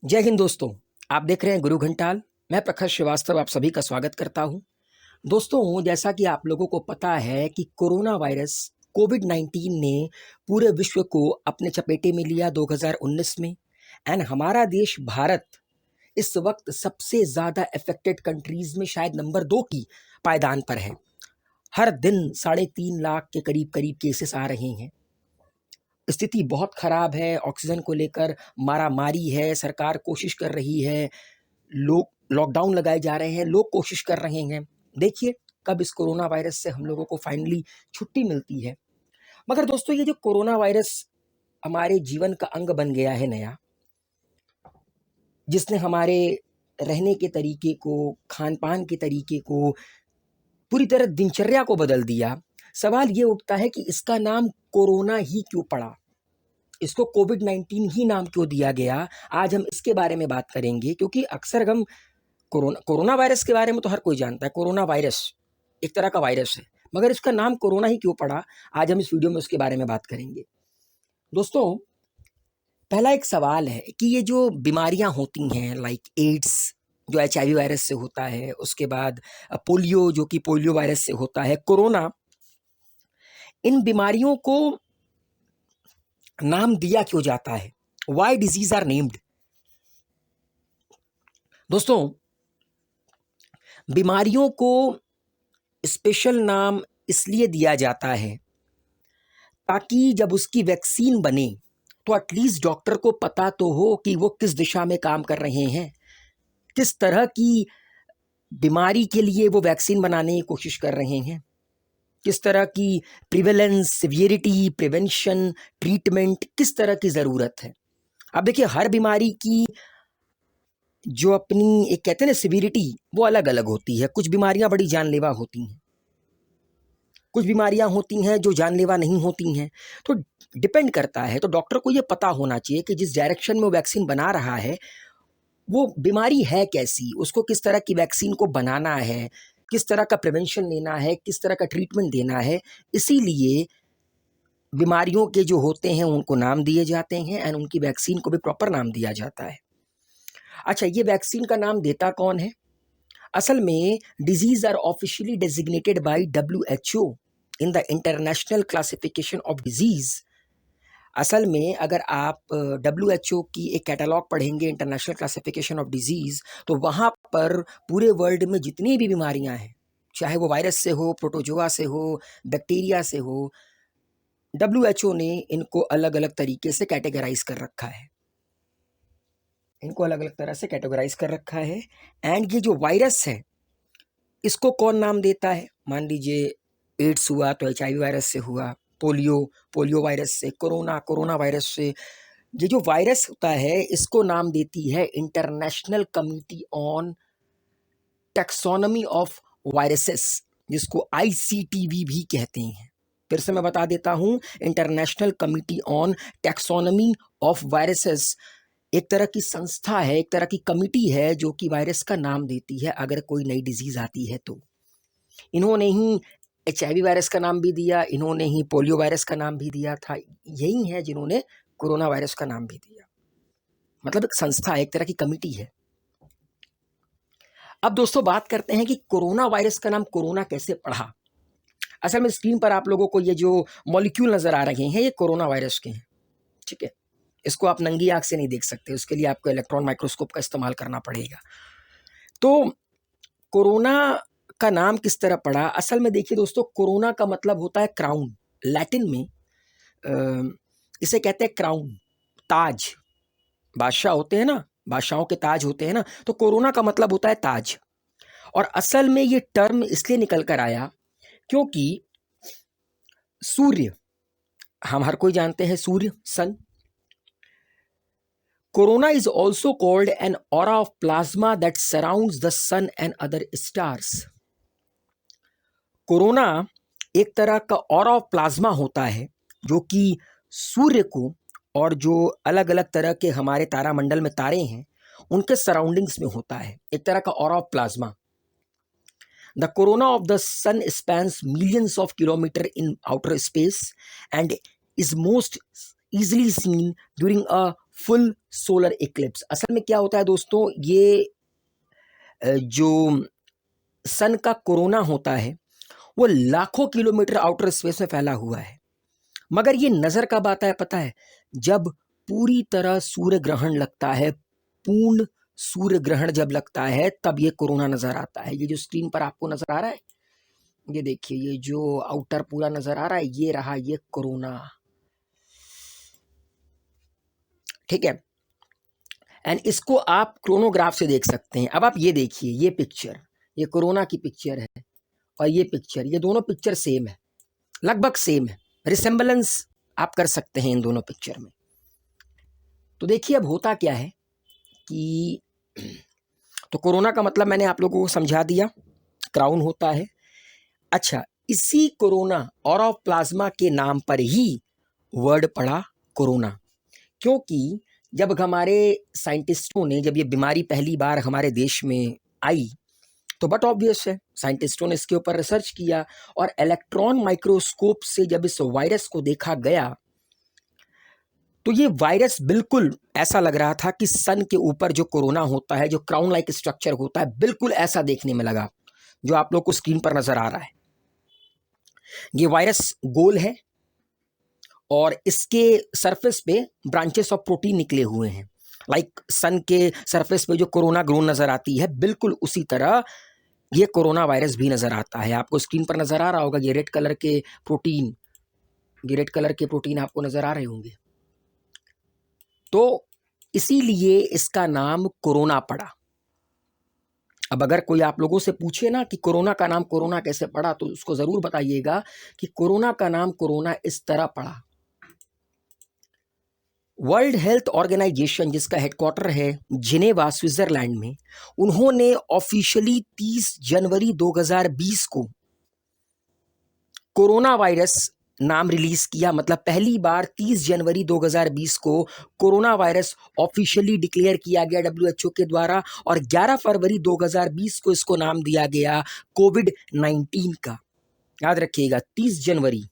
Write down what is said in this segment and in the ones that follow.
जय हिंद दोस्तों। आप देख रहे हैं गुरु घंटाल। मैं प्रखर श्रीवास्तव आप सभी का स्वागत करता हूं। दोस्तों, जैसा कि आप लोगों को पता है कि कोरोना वायरस कोविड-19 ने पूरे विश्व को अपने चपेटे में लिया 2019 में। एंड हमारा देश भारत इस वक्त सबसे ज़्यादा अफेक्टेड कंट्रीज़ में शायद नंबर 2 की पायदान पर है। हर दिन 3.5 लाख के करीब केसेस आ रहे हैं। स्थिति बहुत ख़राब है, ऑक्सीजन को लेकर मारामारी है, सरकार कोशिश कर रही है, लोग लॉकडाउन लगाए जा रहे हैं, लोग कोशिश कर रहे हैं। देखिए कब इस कोरोना वायरस से हम लोगों को फाइनली छुट्टी मिलती है। मगर दोस्तों, ये जो कोरोना वायरस हमारे जीवन का अंग बन गया है नया, जिसने हमारे रहने के तरीके को, खान-पान के तरीके को, पूरी तरह दिनचर्या को बदल दिया। सवाल ये उठता है कि इसका नाम कोरोना ही क्यों पड़ा? इसको कोविड-19 ही नाम क्यों दिया गया? आज हम इसके बारे में बात करेंगे, क्योंकि अक्सर हम कोरोना वायरस के बारे में तो हर कोई जानता है। कोरोना वायरस एक तरह का वायरस है, मगर इसका नाम कोरोना ही क्यों पड़ा? आज हम इस वीडियो में उसके बारे में बात करेंगे। दोस्तों, पहला एक सवाल है कि ये जो बीमारियां होती हैं लाइक एड्स जो HIV वायरस से होता है, उसके बाद पोलियो जो कि पोलियो वायरस से होता है, कोरोना, इन बीमारियों को नाम दिया क्यों जाता है? Why disease are named? दोस्तों, बीमारियों को स्पेशल नाम इसलिए दिया जाता है ताकि जब उसकी वैक्सीन बने तो एटलीस्ट डॉक्टर को पता तो हो कि वो किस दिशा में काम कर रहे हैं, किस तरह की बीमारी के लिए वो वैक्सीन बनाने की कोशिश कर रहे हैं, किस तरह की प्रिवेलेंस, सिवियरिटी, प्रिवेंशन, ट्रीटमेंट, किस तरह की ज़रूरत है। अब देखिए, हर बीमारी की जो अपनी एक कहते हैं ना सिवियरिटी, वो अलग अलग होती है। कुछ बीमारियां बड़ी जानलेवा होती हैं, कुछ बीमारियां होती हैं जो जानलेवा नहीं होती हैं। तो डिपेंड करता है। तो डॉक्टर को ये पता होना चाहिए कि जिस डायरेक्शन में वो वैक्सीन बना रहा है वो बीमारी है कैसी, उसको किस तरह की वैक्सीन को बनाना है, किस तरह का प्रिवेंशन लेना है, किस तरह का ट्रीटमेंट देना है। इसीलिए बीमारियों के जो होते हैं उनको नाम दिए जाते हैं एंड उनकी वैक्सीन को भी प्रॉपर नाम दिया जाता है। अच्छा, ये वैक्सीन का नाम देता कौन है? असल में diseases are officially designated by WHO in the international classification of diseases. असल में अगर आप WHO की एक कैटलॉग पढ़ेंगे, इंटरनेशनल क्लासिफिकेशन ऑफ डिजीज, तो वहाँ पर पूरे वर्ल्ड में जितनी भी बीमारियाँ हैं, चाहे वो वायरस से हो, प्रोटोजोआ से हो, बैक्टीरिया से हो, WHO ने इनको अलग अलग तरीके से कैटेगराइज कर रखा है। इनको अलग अलग तरह से कैटेगराइज कर रखा है। एंड ये जो वायरस है इसको कौन नाम देता है? मान लीजिए एड्स हुआ तो HIV वायरस से हुआ, पोलियो वायरस से, कोरोना वायरस से। ये जो वायरस होता है इसको नाम देती है international committee on taxonomy of viruses, जिसको ICTV भी कहते हैं। फिर से मैं बता देता हूँ, international committee on taxonomy of viruses एक तरह की संस्था है, एक तरह की कमिटी है जो कि वायरस का नाम देती है अगर कोई नई डिजीज आती है तो। इन्होंने ही HIV वायरस का नाम भी दिया, इन्होंने ही पोलियो वायरस का नाम भी दिया था, यही है जिन्होंने कोरोना वायरस का नाम भी दिया। मतलब एक संस्था, एक तरह की कमिटी है। अब दोस्तों, बात करते हैं कि कोरोना वायरस का नाम कोरोना कैसे पड़ा। असल में स्क्रीन पर आप लोगों को ये जो मॉलिक्यूल नजर आ रहे हैं ये कोरोना वायरस के हैं, ठीक है। इसको आप नंगी आंख से नहीं देख सकते, उसके लिए आपको इलेक्ट्रॉन माइक्रोस्कोप का इस्तेमाल करना पड़ेगा। तो कोरोना का नाम किस तरह पड़ा? असल में देखिए दोस्तों, कोरोना का मतलब होता है क्राउन। लैटिन में इसे कहते हैं क्राउन, ताज। बादशाह होते हैं ना, बादशाहों के ताज होते हैं ना, तो कोरोना का मतलब होता है ताज। और असल में ये टर्म इसलिए निकल कर आया क्योंकि सूर्य, हम हर कोई जानते हैं सूर्य, सन। Corona is also called an aura of plasma that surrounds the sun and other stars. Corona एक तरह का ऑरा ऑफ प्लाज्मा होता है जो कि सूर्य को और जो अलग अलग तरह के हमारे तारामंडल में तारे हैं उनके सराउंडिंग्स में होता है, एक तरह का aura of plasma. The corona of the sun spans millions of kilometres in outer space and is most easily seen during a full solar eclipse. असल में क्या होता है दोस्तों, ये जो सन का कोरोना होता है वो लाखों किलोमीटर आउटर स्पेस में फैला हुआ है, मगर ये नज़र कब आता है पता है? जब पूरी तरह सूर्य ग्रहण लगता है, पूर्ण सूर्य ग्रहण जब लगता है तब ये कोरोना नज़र आता है। ये जो स्क्रीन पर आपको नज़र आ रहा है, ये देखिए, ये जो आउटर पूरा नज़र आ रहा है, ये रहा ये कोरोना, ठीक है। एंड इसको आप क्रोनोग्राफ से देख सकते हैं। अब आप ये देखिए, ये पिक्चर, ये कोरोना की पिक्चर है और ये पिक्चर, ये दोनों पिक्चर सेम है, लगभग सेम है, रिसेम्बलेंस आप कर सकते हैं इन दोनों पिक्चर में। तो देखिए अब होता क्या है कि तो कोरोना का मतलब मैंने आप लोगों को समझा दिया, क्राउन होता है। अच्छा, इसी कोरोना और ऑफ प्लाज्मा के नाम पर ही वर्ड पड़ा कोरोना, क्योंकि जब हमारे साइंटिस्टों ने, जब ये बीमारी पहली बार हमारे देश में आई तो बट ऑब्वियस है, साइंटिस्टों ने इसके ऊपर रिसर्च किया और इलेक्ट्रॉन माइक्रोस्कोप से जब इस वायरस को देखा गया तो ये वायरस बिल्कुल ऐसा लग रहा था कि सन के ऊपर जो कोरोना होता है, जो क्राउन लाइक स्ट्रक्चर होता है, बिल्कुल ऐसा देखने में लगा जो आप लोग को स्क्रीन पर नजर आ रहा है। ये वायरस गोल है और इसके सरफेस पे ब्रांचेस ऑफ प्रोटीन निकले हुए हैं, लाइक सन के सरफेस पे जो कोरोना ग्रोन नजर आती है, बिल्कुल उसी तरह ये कोरोना वायरस भी नजर आता है। आपको स्क्रीन पर नजर आ रहा होगा ये रेड कलर के प्रोटीन, ये रेड कलर के प्रोटीन आपको नजर आ रहे होंगे। तो इसीलिए इसका नाम कोरोना पड़ा। अब अगर कोई आप लोगों से पूछे ना कि कोरोना का नाम कोरोना कैसे पड़ा, तो उसको जरूर बताइएगा कि कोरोना का नाम कोरोना इस तरह पड़ा। वर्ल्ड हेल्थ ऑर्गेनाइजेशन, जिसका हेडक्वार्टर है जिनेवा स्विट्जरलैंड में, उन्होंने ऑफिशियली 30 जनवरी 2020 को कोरोना वायरस नाम रिलीज किया। मतलब पहली बार 30 जनवरी 2020 को कोरोना वायरस ऑफिशियली डिक्लेयर किया गया WHO के द्वारा, और 11 फरवरी 2020 को इसको नाम दिया गया कोविड-19 का। याद रखिएगा, 30 जनवरी,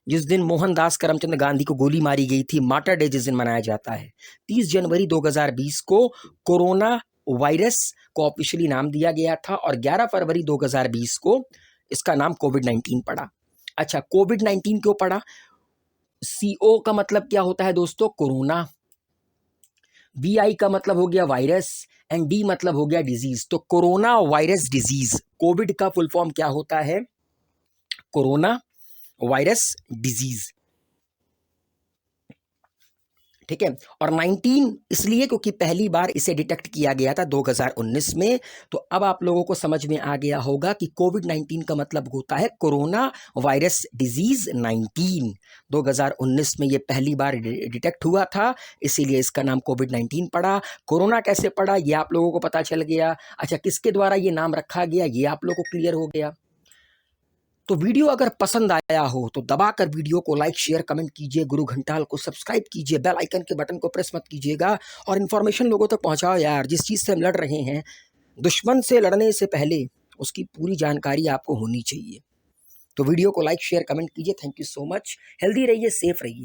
जिस दिन मोहनदास करमचंद गांधी को गोली मारी गई थी, मार्टर डे जिस दिन मनाया जाता है, 30 जनवरी 2020 को कोरोना वायरस को ऑफिशियली नाम दिया गया था और 11 फरवरी 2020 को इसका नाम कोविड-19 पड़ा। अच्छा, कोविड-19 क्यों पड़ा? CO का मतलब क्या होता है दोस्तों? कोरोना। VI का मतलब हो गया वायरस एंड D मतलब हो गया डिजीज। तो कोरोना वायरस डिजीज, कोविड का फुल फॉर्म क्या होता है? कोरोना वायरस डिजीज, ठीक है। और 19 इसलिए क्योंकि पहली बार इसे डिटेक्ट किया गया था 2019 में। तो अब आप लोगों को समझ में आ गया होगा कि कोविड-19 का मतलब होता है कोरोना वायरस डिजीज 19। 2019 में ये पहली बार डिटेक्ट हुआ था, इसीलिए इसका नाम कोविड-19 पड़ा। कोरोना कैसे पड़ा ये आप लोगों को पता चल गया। अच्छा, किसके द्वारा ये नाम रखा गया ये आप लोगों को क्लियर हो गया। तो वीडियो अगर पसंद आया हो तो दबाकर वीडियो को लाइक शेयर कमेंट कीजिए, गुरु घंटाल को सब्सक्राइब कीजिए, बेल आइकन के बटन को प्रेस मत कीजिएगा और इन्फॉर्मेशन लोगों तक पहुंचाओ यार। जिस चीज़ से हम लड़ रहे हैं, दुश्मन से लड़ने से पहले उसकी पूरी जानकारी आपको होनी चाहिए। तो वीडियो को लाइक शेयर कमेंट कीजिए। Thank you so much. Healthy रहिए, सेफ रहिए।